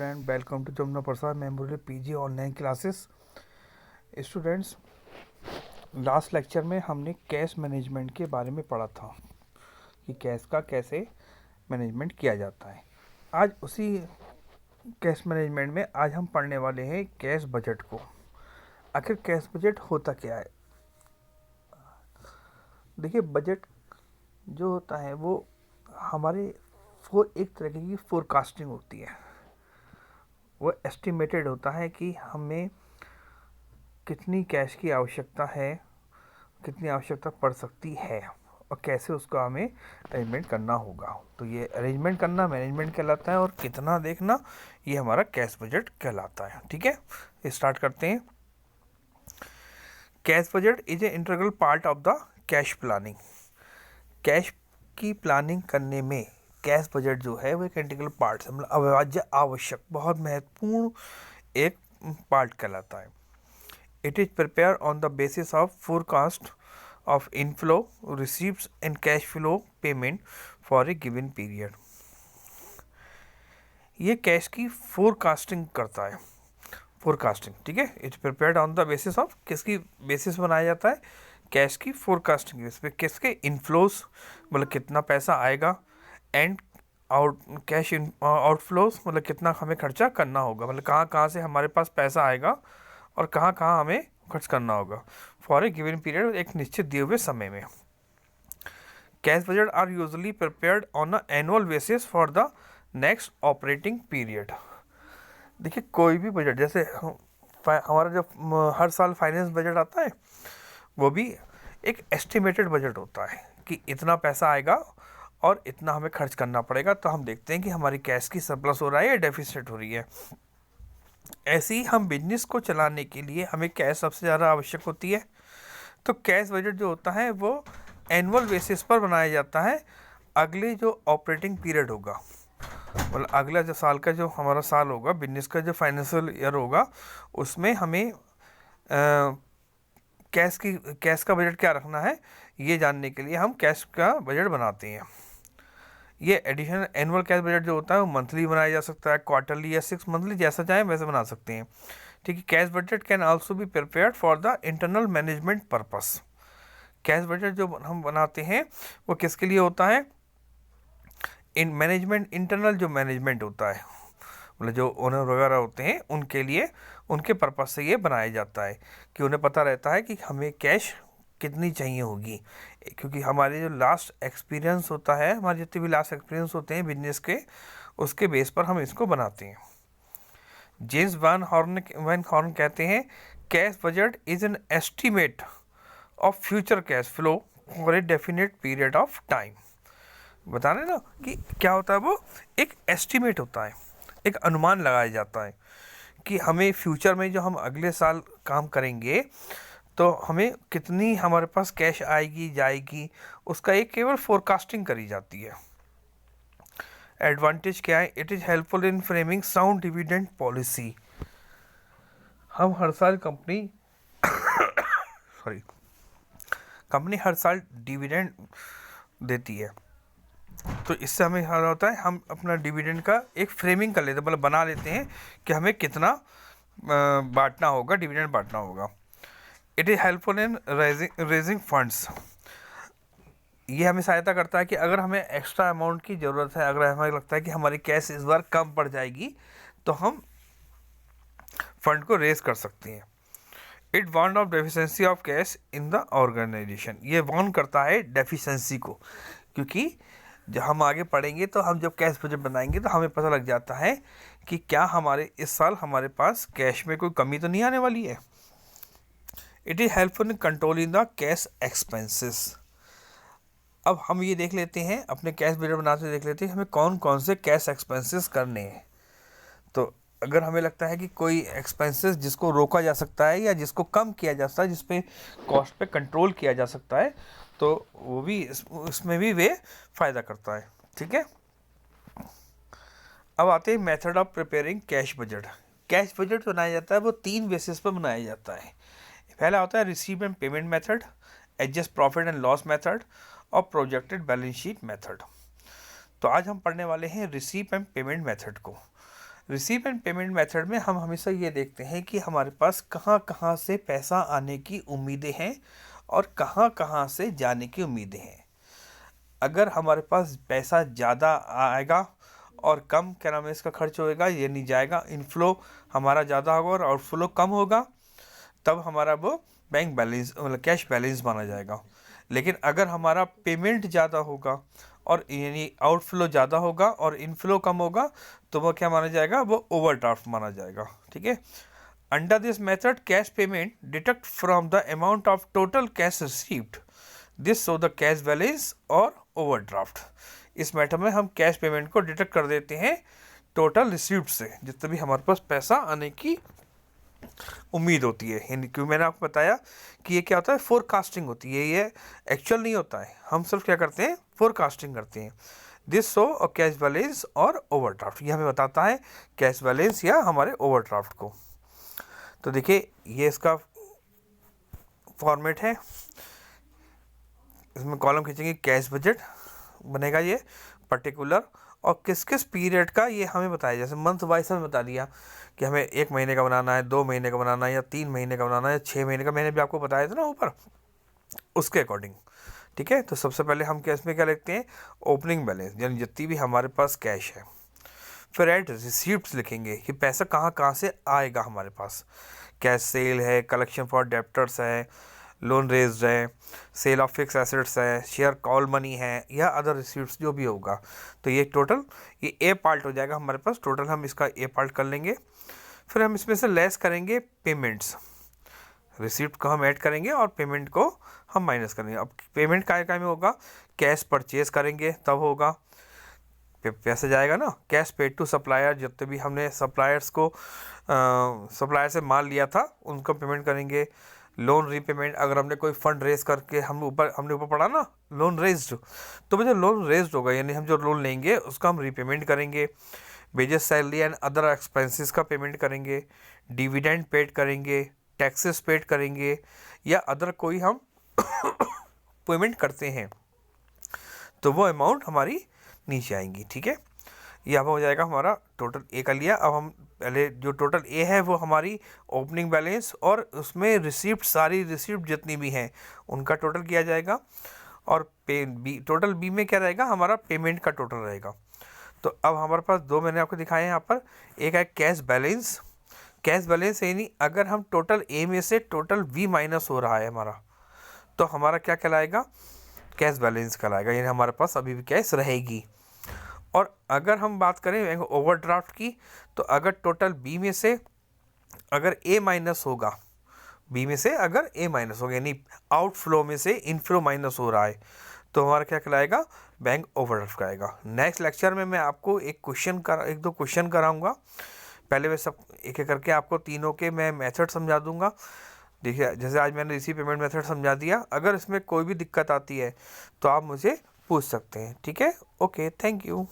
And welcome to Jamuna Prasad memorial PG online classes. Students, last lecture में हमने cash management के बारे में पढ़ा था कि कैश का कैसे मैनेजमेंट किया जाता है। आज उसी कैश मैनेजमेंट में आज हम पढ़ने वाले हैं कैश बजट को। आखिर कैश बजट होता क्या है? देखिए, बजट जो होता है वो हमारे एक तरीके की फोरकास्टिंग होती है। वो एस्टिमेटेड होता है कि हमें कितनी कैश की आवश्यकता है, कितनी आवश्यकता पड़ सकती है और कैसे उसका हमें अरेंजमेंट करना होगा। तो ये अरेंजमेंट करना मैनेजमेंट कहलाता है और कितना देखना ये हमारा कैश बजट कहलाता है। ठीक है, स्टार्ट करते हैं। Cash budget is a integral part of the cash planning. Cash की प्लानिंग करने में कैश बजट जो है वो एक इंटीग्रल पार्ट है, मतलब अविभाज्य आवश्यक बहुत महत्वपूर्ण एक पार्ट कहलाता है। It is prepared on the basis of forecast of inflow, receipts and cash flow payment for a given period. ये कैश की फोरकास्टिंग करता है। फोरकास्टिंग, ठीक है। It's prepared on the basis of, किसकी बेसिस बनाया जाता है? कैश की फोरकास्टिंग। इस पे किसके इनफ्लोस, मतलब कितना पैसा आएगा, एंड कैश आउटफ्लोस, मतलब कितना हमें खर्चा करना होगा, मतलब कहाँ कहाँ से हमारे पास पैसा आएगा और कहाँ कहाँ हमें खर्च करना होगा फॉर ए गिवन पीरियड, एक निश्चित दिए हुए समय में। Cash budget are usually prepared on a annual basis for the next operating period. देखिए, कोई भी बजट, जैसे हमारा जो हर साल फाइनेंस बजट आता है वो भी एक एस्टिमेटेड बजट होता है कि इतना पैसा आएगा और इतना हमें खर्च करना पड़ेगा। तो हम देखते हैं कि हमारी कैश की सरप्लस हो रहा है या डेफिसिट हो रही है। ऐसे ही हम बिजनेस को चलाने के लिए हमें कैश सबसे ज़्यादा आवश्यक होती है। तो कैश बजट जो होता है वो एनुअल बेसिस पर बनाया जाता है। अगले जो ऑपरेटिंग पीरियड होगा, मतलब अगला जो साल का, जो हमारा साल होगा, बिजनेस का जो फाइनेंशियल ईयर होगा, उसमें हमें कैश का बजट क्या रखना है ये जानने के लिए हम कैश का बजट बनाते हैं। ये एडिशनल एनुअल कैश बजट जो होता है वो मंथली बनाया जा सकता है, क्वार्टरली या 6 मंथली, जैसा चाहें वैसे बना सकते हैं। ठीक है। Cash budget can also be prepared for the internal management purpose. Cash budget जो हम बनाते हैं वो किसके लिए होता है? इन मैनेजमेंट, इंटरनल जो मैनेजमेंट होता है, मतलब जो ओनर वगैरह होते हैं उनके लिए, उनके पर्पस से ये बनाया जाता है कि उन्हें पता रहता है कि हमें कैश कितनी चाहिए होगी। क्योंकि हमारे जो लास्ट एक्सपीरियंस होता है, हमारे जितने भी लास्ट एक्सपीरियंस होते हैं बिजनेस के, उसके बेस पर हम इसको बनाते हैं। जेम्स वैन हॉर्न कहते हैं, cash budget is an estimate of future cash flow for a definite period of time. बता रहे ना कि क्या होता है, वो एक एस्टीमेट होता है, एक अनुमान लगाया जाता है कि हमें फ्यूचर में जो हम अगले साल काम करेंगे तो हमें कितनी हमारे पास कैश आएगी जाएगी, उसका एक केवल फोरकास्टिंग करी जाती है। एडवांटेज क्या है? It is helpful in framing sound dividend policy. हम हर साल कंपनी हर साल डिविडेंड देती है, तो इससे हमें क्या होता है, हम अपना डिविडेंड का एक फ्रेमिंग कर लेते हैं, मतलब बना लेते हैं कि हमें कितना बांटना होगा, डिविडेंड बांटना होगा। It is helpful in raising funds. ये हमें सहायता करता है कि अगर हमें एक्स्ट्रा अमाउंट की ज़रूरत है, अगर हमें लगता है कि हमारी कैश इस बार कम पड़ जाएगी, तो हम फंड को रेज कर सकते हैं। It warn of deficiency of cash in the organization. ये वार्न करता है डेफिशिएंसी को, क्योंकि जब हम आगे पढ़ेंगे तो हम जब कैश बजट बनाएंगे तो हमें पता लग जाता है कि क्या हमारे इस साल हमारे पास कैश में कोई कमी तो नहीं आने वाली है। It is helpful in controlling the cash expenses. अब हम ये देख लेते हैं, अपने कैश बजट बनाते देख लेते हैं हमें कौन कौन से कैश एक्सपेंसेस करने हैं। तो अगर हमें लगता है कि कोई एक्सपेंसेस जिसको रोका जा सकता है या जिसको कम किया जा सकता है, जिस पे कॉस्ट पे कंट्रोल किया जा सकता है, तो वो भी इसमें भी वे फ़ायदा करता है। ठीक है। अब आते हैं method of preparing cash budget. Cash budget बनाया जाता है वो 3 बेसिस पर बनाया जाता है। पहला होता है receive and payment method, adjust profit and loss method और प्रोजेक्टेड बैलेंस शीट मेथड। तो आज हम पढ़ने वाले हैं रिसीव एंड पेमेंट मेथड को। रिसीव एंड पेमेंट मेथड में हम हमेशा ये देखते हैं कि हमारे पास कहाँ कहाँ से पैसा आने की उम्मीदें हैं और कहाँ कहाँ से जाने की उम्मीदें हैं। अगर हमारे पास पैसा ज़्यादा आएगा और कम क्या नाम है इसका खर्च होएगा, ये नहीं जाएगा, इनफ्लो हमारा ज़्यादा होगा और आउटफ्लो कम होगा, तब हमारा वो बैंक बैलेंस मतलब कैश बैलेंस माना जाएगा। लेकिन अगर हमारा पेमेंट ज़्यादा होगा और यानी आउटफ्लो ज़्यादा होगा और इनफ्लो कम होगा, तो वो क्या माना जाएगा, वो ओवरड्राफ्ट माना जाएगा। ठीक है। Under this method cash payment deduct from the amount of total cash received, this show the cash balance और ओवरड्राफ्ट। इस मेथड में हम कैश पेमेंट को डिडक्ट कर देते हैं टोटल रिसीव्ड से, जितना भी हमारे पास पैसा आने की उम्मीद होती है। यानी क्यों मैंने आपको बताया कि ये क्या होता है, फोरकास्टिंग होती है, ये एक्चुअल नहीं होता है, हम सिर्फ क्या करते हैं, फोरकास्टिंग करते हैं। This show a cash balance और ओवरड्राफ्ट, ये हमें बताता है कैश बैलेंस या हमारे ओवरड्राफ्ट को। तो देखिए ये इसका फॉर्मेट है, इसमें कॉलम खींचेंगे, कैश बजट बनेगा ये पर्टिकुलर, और किस किस पीरियड का ये हमें बताया, जैसे मंथ वाइज हमें बता दिया कि हमें 1 महीने का बनाना है, 2 महीने का बनाना है, या 3 महीने का बनाना है, या 6 महीने का, मैंने भी आपको बताया था ना ऊपर, उसके अकॉर्डिंग। ठीक है। तो सबसे पहले हम कैश में क्या लिखते हैं, ओपनिंग बैलेंस, यानी जितनी भी हमारे पास कैश है। फिर एट रिसीप्ट्स लिखेंगे कि पैसा कहाँ कहाँ से आएगा हमारे पास, कैश सेल है, कलेक्शन फॉर डेप्टर्स है, लोन रेज्ड है, सेल ऑफ फिक्स एसेट्स है, शेयर कॉल मनी है, या अदर रिसीप्ट्स जो भी होगा। तो ये टोटल ये ए पार्ट हो जाएगा हमारे पास, टोटल हम इसका ए पार्ट कर लेंगे। फिर हम इसमें से लेस करेंगे पेमेंट्स, रिसीप्ट को हम ऐड करेंगे और पेमेंट को हम माइनस करेंगे। अब पेमेंट काय में होगा, कैश परचेज करेंगे तब होगा, पैसा जाएगा ना, कैश पेड टू सप्लायर, जितने भी हमने सप्लायर्स को सप्लायर से माल लिया था उनको पेमेंट करेंगे। लोन रीपेमेंट, अगर हमने कोई फंड रेज करके हमने ऊपर पढ़ा ना लोन रेज्ड, तो वो जो लोन रेज्ड होगा यानी हम जो लोन लेंगे उसका हम रीपेमेंट करेंगे। Wages, salary and other expenses का पेमेंट करेंगे, डिविडेंड पेड करेंगे, टैक्सेस पेड करेंगे, या अदर कोई हम पेमेंट करते हैं तो वो अमाउंट हमारी नीचे आएंगी। ठीक है। ये अब हो जाएगा हमारा टोटल ए का लिया। अब हम पहले जो टोटल ए है वो हमारी ओपनिंग बैलेंस और उसमें रिसीप्ट, सारी रिसीप्ट जितनी भी हैं उनका टोटल किया जाएगा, और पे बी, टोटल बी में क्या रहेगा, हमारा पेमेंट का टोटल रहेगा। तो अब हमारे पास दो मैंने आपको दिखाए हैं यहाँ पर, एक है कैश बैलेंस। कैश बैलेंस यानी अगर हम टोटल ए में से टोटल बी माइनस हो रहा है हमारा, तो हमारा क्या कहलाएगा, कैश बैलेंस कहलाएगा, यानी हमारे पास अभी भी कैश रहेगी। और अगर हम बात करें ओवरड्राफ्ट की, तो अगर टोटल बी में से अगर ए माइनस होगा, बी में से अगर ए माइनस होगा यानी आउटफ्लो में से इनफ्लो माइनस हो रहा है, तो हमारा क्या कहलाएगा, बैंक ओवरड्राफ्ट आएगा। नेक्स्ट लेक्चर में मैं आपको एक दो क्वेश्चन कराऊंगा। पहले मैं सब एक एक करके आपको तीनों के मैं मेथड समझा दूंगा। देखिए जैसे आज मैंने रिसीव पेमेंट मेथड समझा दिया, अगर इसमें कोई भी दिक्कत आती है तो आप मुझे पूछ सकते हैं। ठीक है। Okay, thank you.